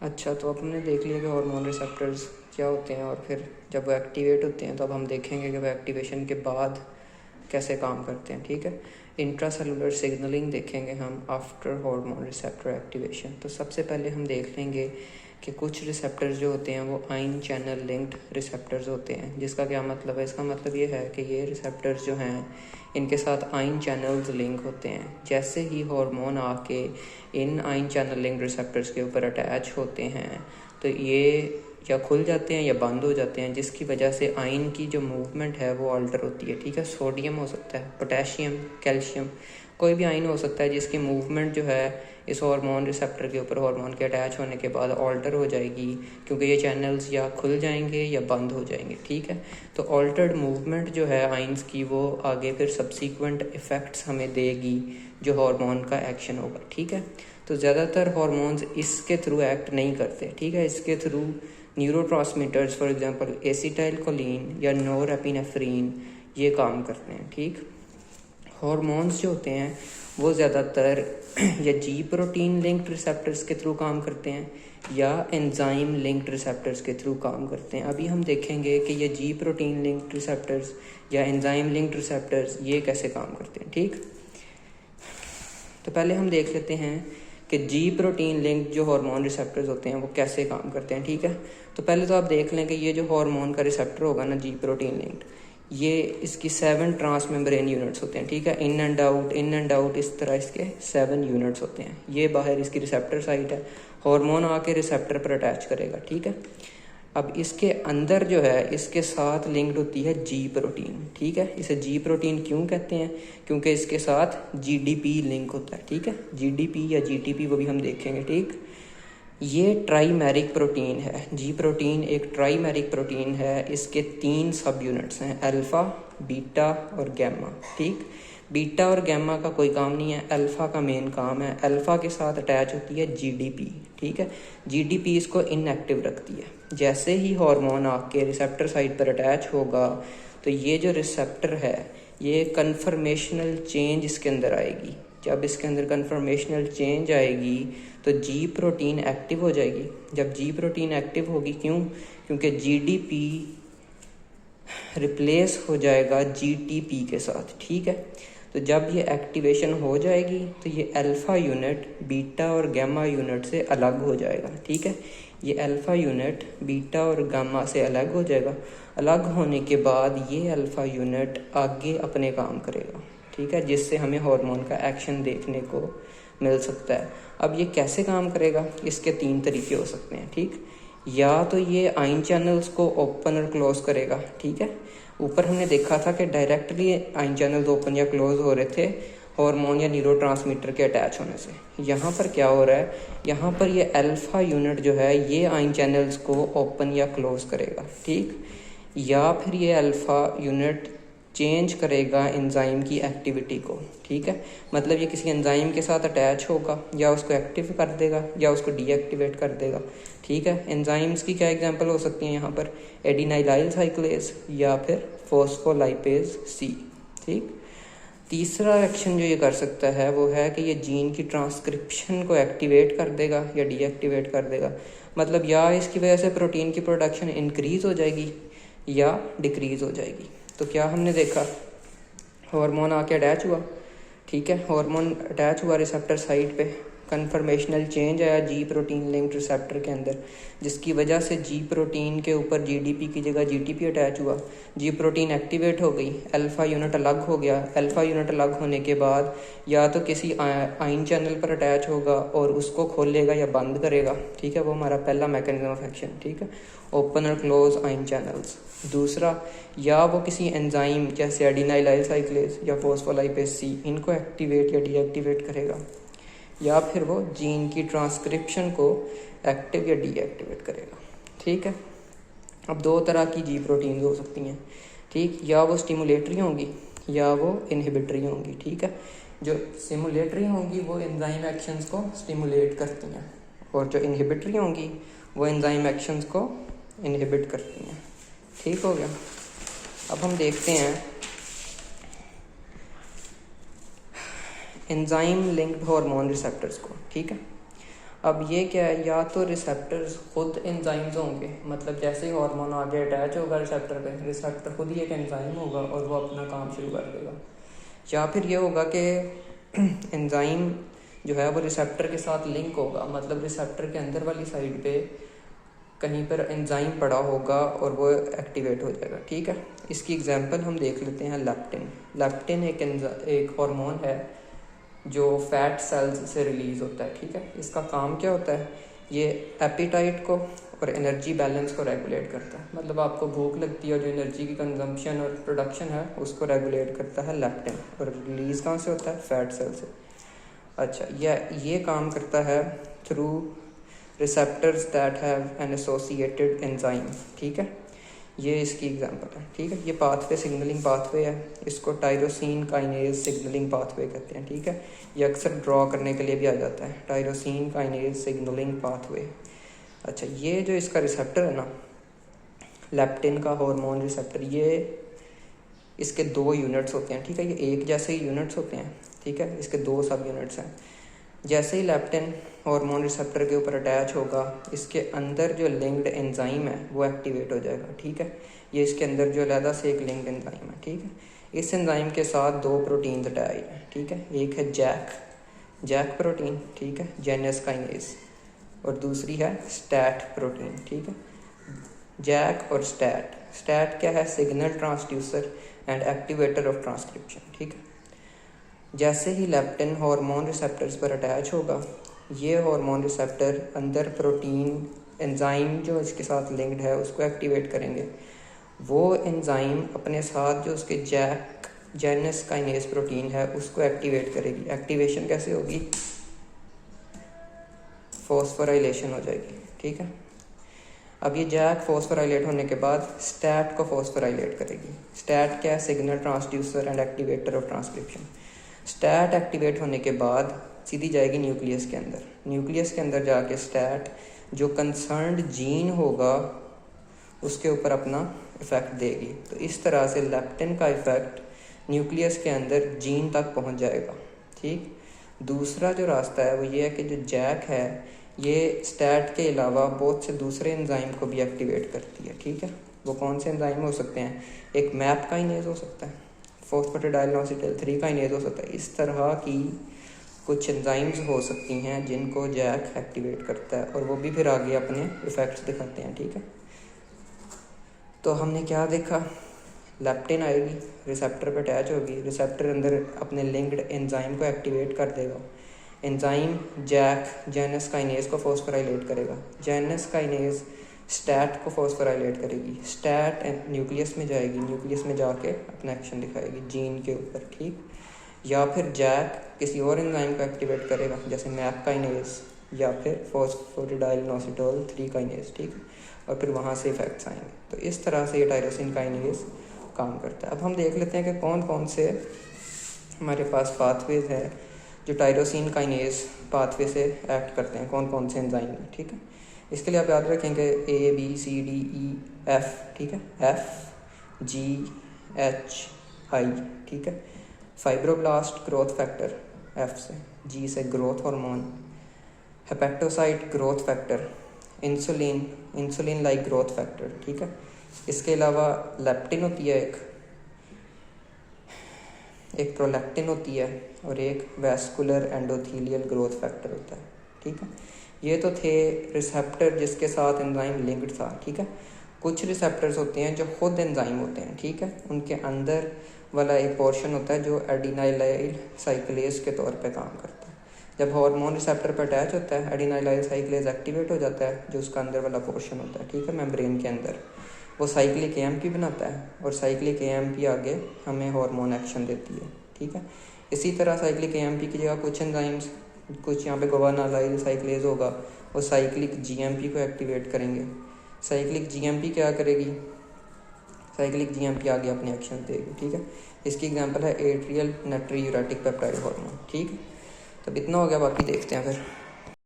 अच्छा, तो अब हमने देख लिया कि हार्मोन रिसेप्टर्स क्या होते हैं, और फिर जब वो एक्टिवेट होते हैं तो अब हम देखेंगे कि वो एक्टिवेशन के बाद कैसे काम करते हैं। ठीक है, इंट्रासेलुलर सिग्नलिंग देखेंगे हम आफ्टर हार्मोन रिसेप्टर एक्टिवेशन। तो सबसे पहले हम देख लेंगे कि कुछ रिसेप्टर्स जो होते हैं वो आयन चैनल लिंक्ड रिसेप्टर्स होते हैं। जिसका क्या मतलब है? इसका मतलब ये है कि ये रिसेप्टर्स जो हैं इनके साथ आयन चैनल्स लिंक होते हैं। जैसे ही हार्मोन आके in ion channel linked receptors के ऊपर अटैच होते हैं तो ये या खुल जाते हैं या बंद हो जाते हैं, जिसकी वजह से आयन की जो मूवमेंट है वो अल्टर होती है। ठीक है, सोडियम हो सकता है, पोटेशियम, कैल्शियम, कोई भी आयन हो सकता है जिसकी मूवमेंट जो है इस हार्मोन रिसेप्टर के ऊपर हार्मोन के अटैच होने के बाद ऑल्टर हो जाएगी, क्योंकि ये चैनल्स या खुल जाएंगे या बंद हो जाएंगे। ठीक है, तो ऑल्टर्ड मूवमेंट जो है आयंस की वो आगे फिर सब्सीक्वेंट इफ़ेक्ट्स हमें देगी जो हार्मोन का एक्शन होगा। ठीक है, तो ज़्यादातर हार्मोन्स इसके थ्रू एक्ट नहीं करते। ठीक है, इसके through neurotransmitters for example acetylcholine या नोरेपिनेफ्रिन ये काम करते हैं। ठीक, हार्मोन्स जो होते हैं वो ज़्यादातर या जी प्रोटीन लिंक्ड रिसेप्टर्स के थ्रू काम करते हैं या एंजाइम लिंक्ड रिसेप्टर्स के थ्रू काम करते हैं। अभी हम देखेंगे कि ये जी प्रोटीन लिंक्ड रिसेप्टर्स या एंजाइम लिंक्ड रिसेप्टर्स ये कैसे काम करते हैं। ठीक, तो पहले हम देख लेते हैं कि जी प्रोटीन लिंक्ड जो हार्मोन रिसेप्टर्स होते हैं वो कैसे काम करते हैं। ठीक है, तो पहले तो आप देख लें कि ये जो हार्मोन का रिसेप्टर होगा ना जी प्रोटीन लिंक्ड, ये इसकी 7 ट्रांस मेम्ब्रेन यूनिट्स होते हैं। ठीक है, इन एंड आउट इस तरह इसके 7 यूनिट्स होते हैं। ये बाहर इसकी रिसेप्टर साइट है, हार्मोन आके रिसेप्टर पर अटैच करेगा। ठीक है, अब इसके अंदर जो है इसके साथ लिंक्ड होती है जी प्रोटीन। ठीक है, इसे जी प्रोटीन क्यों कहते हैं? क्योंकि इसके साथ जीडीपी लिंक होता है। ठीक है, जीडीपी या जीटीपी वो भी हम देखेंगे। ठीक, ये ट्राइमेरिक प्रोटीन है। जी प्रोटीन एक ट्राइमेरिक प्रोटीन है। इसके 3 सब यूनिट्स हैं, अल्फ़ा, बीटा और गैमा। ठीक, बीटा और गैमा का कोई काम नहीं है, अल्फ़ा का मेन काम है। अल्फ़ा के साथ अटैच होती है जीडीपी। ठीक है, जीडीपी इसको इनएक्टिव रखती है। जैसे ही हार्मोन आके रिसेप्टर साइट पर अटैच होगा तो ये जो रिसेप्टर है ये कन्फर्मेशनल चेंज इसके अंदर आएगी। जब इसके अंदर कन्फर्मेशनल चेंज आएगी तो जी प्रोटीन एक्टिव हो जाएगी। जब जी प्रोटीन एक्टिव होगी, क्यों? क्योंकि जीडीपी रिप्लेस हो जाएगा जीटीपी के साथ। ठीक है, तो जब ये एक्टिवेशन हो जाएगी तो ये अल्फ़ा यूनिट बीटा और गामा यूनिट से अलग हो जाएगा। ठीक है, ये अल्फ़ा यूनिट बीटा और गामा से अलग हो जाएगा। अलग होने के बाद ये अल्फ़ा यूनिट आगे अपने काम करेगा। ठीक है, जिससे हमें हार्मोन का एक्शन देखने को मिल सकता है। अब ये कैसे काम करेगा? इसके 3 तरीके हो सकते हैं। ठीक, या तो ये आयन चैनल्स को ओपन और क्लोज करेगा। ठीक है, ऊपर हमने देखा था कि डायरेक्टली आयन चैनल्स ओपन या क्लोज हो रहे थे हार्मोन या न्यूरोट्रांसमीटर के अटैच होने से। यहाँ पर क्या हो रहा है? यहाँ पर ये अल्फ़ा यूनिट जो है ये आयन चैनल्स को ओपन या क्लोज करेगा। ठीक, या फिर ये अल्फ़ा यूनिट चेंज करेगा एंजाइम की एक्टिविटी को। ठीक है, मतलब ये किसी एंजाइम के साथ अटैच होगा, या उसको एक्टिव कर देगा या उसको डीएक्टिवेट कर देगा। ठीक है, एंजाइम्स की क्या एग्जांपल हो सकती है यहाँ पर? एडिनाइलाइल साइक्लेज या फिर फोस्फोलाइपेज सी। ठीक, तीसरा एक्शन जो ये कर सकता है वो है कि ये जीन की ट्रांसक्रिप्शन को एक्टिवेट कर देगा या डीएक्टिवेट कर देगा। मतलब या इसकी वजह से प्रोटीन की प्रोडक्शन इंक्रीज हो जाएगी या डिक्रीज हो जाएगी। तो क्या हमने देखा? हार्मोन आके अटैच हुआ। ठीक है, हार्मोन अटैच हुआ रिसेप्टर साइट पे, कन्फर्मेशनल चेंज आया जी प्रोटीन लिंक्ड रिसेप्टर के अंदर, जिसकी वजह से जी प्रोटीन के ऊपर जीडीपी की जगह जीटीपी अटैच हुआ। जी प्रोटीन एक्टिवेट हो गई, अल्फ़ा यूनिट अलग हो गया। अल्फ़ा यूनिट अलग होने के बाद या तो किसी आयन चैनल पर अटैच होगा और उसको खोलेगा या बंद करेगा। ठीक है, वो हमारा पहला मैकेनिज्म ऑफ एक्शन। ठीक है, ओपन और क्लोज आयन चैनल्स। दूसरा, या वो किसी एंजाइम जैसे एडिनाइलाइल साइक्लेज या फोस्फोलाइपेज सी इनको एक्टिवेट या डीएक्टिवेट करेगा, या फिर वो जीन की ट्रांसक्रिप्शन को एक्टिव या डीएक्टिवेट करेगा। ठीक है, अब 2 तरह की जी प्रोटीन हो सकती हैं। ठीक, या वो स्टिमुलेटरी होंगी या वो इनहिबिटरी होंगी। ठीक है, जो स्टिमुलेटरी होंगी वो एंजाइम एक्शंस को स्टिमुलेट करती हैं, और जो इनहिबिटरी होंगी वो एंजाइम एक्शंस को इनहिबिट करती हैं। ठीक हो गया। अब हम देखते हैं एंजाइम लिंक्ड हार्मोन रिसेप्टर्स को। ठीक है, अब ये क्या है, या तो रिसेप्टर्स खुद एंजाइम्स होंगे, मतलब जैसे ही हार्मोन आगे अटैच होगा रिसेप्टर पे, रिसेप्टर खुद ही एक एंजाइम होगा और वो अपना काम शुरू कर देगा। या फिर ये होगा कि एंजाइम जो है वो रिसेप्टर के साथ लिंक होगा, मतलब रिसेप्टर के अंदर वाली साइड पे कहीं पर एंजाइम पड़ा होगा और वो एक्टिवेट हो जाएगा। ठीक है, इसकी एग्जांपल हम देख लेते हैं लेप्टिन। लेप्टिन एक हार्मोन है जो फैट सेल्स से रिलीज़ होता है। ठीक है, इसका काम क्या होता है, ये एपिटाइट को और एनर्जी बैलेंस को रेगुलेट करता है, मतलब आपको भूख लगती है और जो एनर्जी की कंजम्पशन और प्रोडक्शन है उसको रेगुलेट करता है लेप्टिन, और रिलीज़ कहाँ से होता है, फैट सेल से। अच्छा, ये काम करता है through receptors that have an associated enzyme. ठीक है, ये इसकी एग्जांपल है। ठीक है, ये पाथवे सिग्नलिंग पाथवे है, इसको टायरोसिन काइनेज सिग्नलिंग पाथवे कहते हैं। ठीक है, ये अक्सर ड्रॉ करने के लिए भी आ जाता है, टायरोसिन काइनेज सिग्नलिंग पाथवे। अच्छा, ये जो इसका रिसेप्टर है ना, लेप्टिन का हार्मोन रिसेप्टर, ये इसके 2 यूनिट्स होते हैं। ठीक है, ये एक जैसे ही यूनिट्स होते हैं। ठीक है, इसके 2 सब यूनिट्स हैं। जैसे ही लेप्टिन हार्मोन रिसेप्टर के ऊपर अटैच होगा, इसके अंदर जो लिंक्ड एंजाइम है वो एक्टिवेट हो जाएगा। ठीक है, ये इसके अंदर जो अलग से एक लिंक्ड एंजाइम है। ठीक है, इस एंजाइम के साथ 2 प्रोटीन्स अटैच हैं। ठीक है, एक है जैक प्रोटीन, ठीक है, जेनस काइनेज, और दूसरी है स्टैट प्रोटीन। ठीक है, जैक और स्टैट क्या है, signal transducer and activator of transcription. ठीक है, जैसे ही लेप्टिन हार्मोन रिसेप्टर्स पर अटैच होगा, ये हार्मोन रिसेप्टर अंदर प्रोटीन एंजाइम जो इसके साथ लिंक्ड है उसको एक्टिवेट करेंगे। वो एंजाइम अपने साथ जो उसके जेनस काइनेज प्रोटीन है उसको एक्टिवेट करेगी। एक्टिवेशन कैसे होगी, फॉस्फोराइलेशन हो जाएगी। ठीक है, अब ये जैक फॉस्फोराइलेट होने के बाद स्टैट को फॉस्फोराइलेट करेगी। स्टैट क्या है, signal transducer and activator of transcription. STAT activate होने के बाद सीधी जाएगी न्यूक्लियस के अंदर। न्यूक्लियस के अंदर जाके स्टैट जो कंसर्न्ड जीन होगा उसके ऊपर अपना इफ़ेक्ट देगी। तो इस तरह से लेप्टिन का इफ़ेक्ट न्यूक्लियस के अंदर जीन तक पहुंच जाएगा। ठीक, दूसरा जो रास्ता है वो ये है कि जो जैक है ये स्टैट के अलावा बहुत से दूसरे एंजाइम को भी एक्टिवेट करती है। ठीक है, वो कौन से एंजाइम हो सकते हैं, एक मैप काइनेज हो सकता है, फॉस्फेटिडाइलिनोसिडेल 3 काइनेज हो सकता है। इस तरह की कुछ एंजाइम्स हो सकती हैं जिनको जैक एक्टिवेट करता है और वो भी फिर आगे अपने इफ़ेक्ट्स दिखाते हैं। ठीक है, तो हमने क्या देखा, लेप्टिन आएगी, रिसेप्टर पर अटैच होगी, रिसेप्टर अंदर अपने लिंक्ड एंजाइम को एक्टिवेट कर देगा। एंजाइम जैक जेनस काइनेज को फॉस्फोराइलेट करेगा, जेनस काइनेज स्टैट को फॉस्फोराइलेट करेगी, स्टैट न्यूक्लियस में जाएगी, न्यूक्लियस में जाके अपना एक्शन दिखाएगी जीन के ऊपर। ठीक, या फिर जैक किसी और एंजाइम को एक्टिवेट करेगा जैसे मैप काइनेज या फिर फॉस्फेटिडाइलिनोसिडेल 3 काइनेज। ठीक, और फिर वहाँ से इफेक्ट्स आएंगे। तो इस तरह से ये टायरोसिन काइनेज काम करता है। अब हम देख लेते हैं कि कौन कौन से हमारे पास पाथवेज है जो टायरोसिन काइनेज पाथवे से एक्ट करते हैं, कौन कौन से एंजाइम हैं। ठीक है, इसके लिए आप याद रखेंगे ABCDEF। ठीक है, FGHI। ठीक है, फाइब्रोब्लास्ट ग्रोथ फैक्टर F से, G से growth hormone, hepatocyte growth factor, insulin like growth factor. ठीक है, इसके अलावा लेप्टिन होती है, एक प्रोलैक्टिन होती है और एक वैस्कुलर एंडोथीलियल ग्रोथ फैक्टर होता है। ठीक है, ये तो थे रिसेप्टर जिसके साथ एंजाइम लिंक्ड था। ठीक है, कुछ रिसेप्टर्स होते हैं जो खुद एंजाइम होते हैं। ठीक है, उनके अंदर वाला एक पोर्शन होता है जो एडिनाइलाइल साइक्लेज के तौर पे काम करता है। जब हार्मोन रिसेप्टर पर अटैच होता है, एडिनाइलाइल साइक्लेज एक्टिवेट हो जाता है, जो उसका अंदर वाला पोर्शन होता है। ठीक है, मेम्ब्रेन के अंदर वो साइक्लिक AMP बनाता है और साइक्लिक AMP आगे हमें हार्मोन एक्शन देती है। ठीक है, इसी तरह साइक्लिक AMP की जगह कुछ एंजाइम्स, कुछ यहाँ पे गुआनाइलाइल साइक्लेज होगा, वो साइक्लिक GMP को एक्टिवेट करेंगे। साइक्लिक GMP क्या करेगी, साइक्लिक GMP आगे अपने एक्शन देगी। ठीक है, इसकी एग्जांपल है एट्रियल नाइट्रियूरेटिक पेप्टाइड हार्मोन। ठीक है, तब इतना हो गया, बाकी देखते हैं फिर।